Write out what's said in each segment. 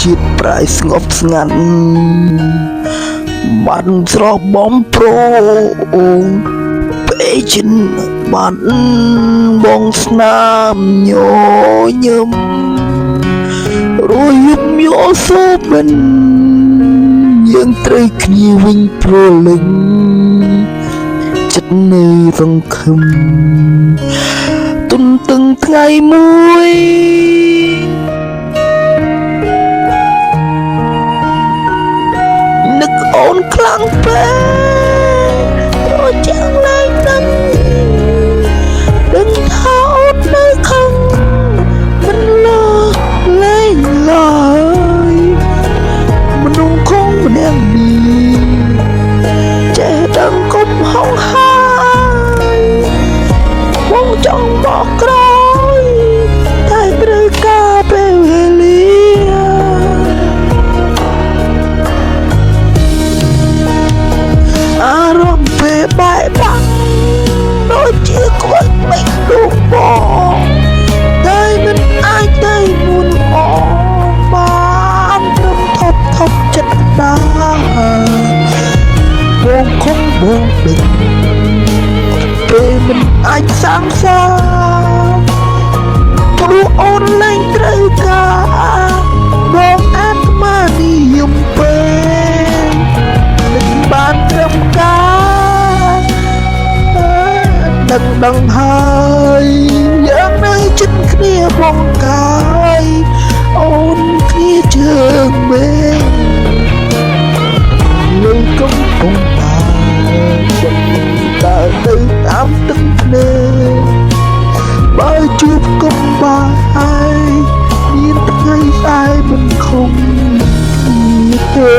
ជាតិប្រៃស្ងប់ស្ងាត់បានស្រស់បំព្រងពេលចិនបានបងស្នាមញញឹមរួយយំយោសូមិនយើងត្រូវគ្នាវិញព្រលឹងចិត្តនៅសង្ឃឹមទុនតឹងថ្ងៃមួយនឹកអូនខ្លាំងពេករចាំលែងដឹងថាអូននៅខឹងមិនលើលែងឡើយមនុស្សคงម្នាក់នេះចេះដឹងកុំហងហាយបងចង់មកក្រោយតែត្រូវការពេលវេលាអារម្មណ៍ពេលបែកបាក់ដូចជាខ្វិចមិនដួលបងតែមិនអាចទៅមុនអងបានព្រមថប់ចិត្តដាបងคงបងដឹងពេលមិនអាចសាងសាព្រោះអូនលែងត្រូវការបងអាត្មានិយមពេលមិនបានត្រឹមការដឹងហើយយ៉ាងនៅចិត្តគ្នាបងកាយអូនគ្នាជើងមេលើកំពុងដើរទៅតាមទឹកភ្នែកបើជួបកុំបាយមានថ្ងៃស្អែកមិនខំទេ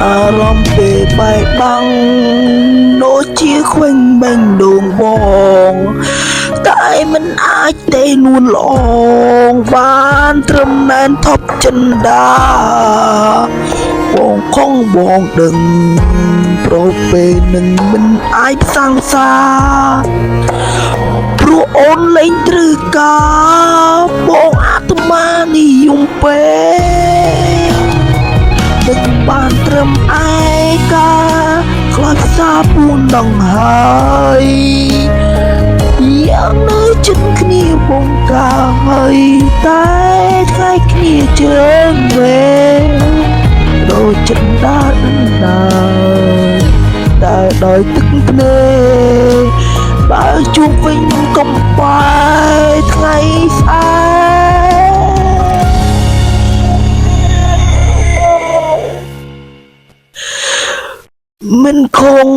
អារម្មណ៍ពេលបែកបាំងដូចជាខ្វែងបែងដងបងតែមិនអាចទេនួនល្អងបានត្រឹមណែនថប់ចិនដាបងខំបងដឹងព្រោះពេលនឹងមិនអាចផ្សងសាព្រោះអូនលែងត្រូវការបងអាត្មានិយមពេលទឹកបានត្រឹមឯកាខ្លាចសាពួនដងហើយយ៉ាងនៅចិត្តគ្នាបងកាហើយតែថ្ងៃគ្នាជើងវែងដូចចិត្តដើរដោយទឹកភ្នែកបើជួបវិញកុំបាយថ្ងៃស្អែកមិនคง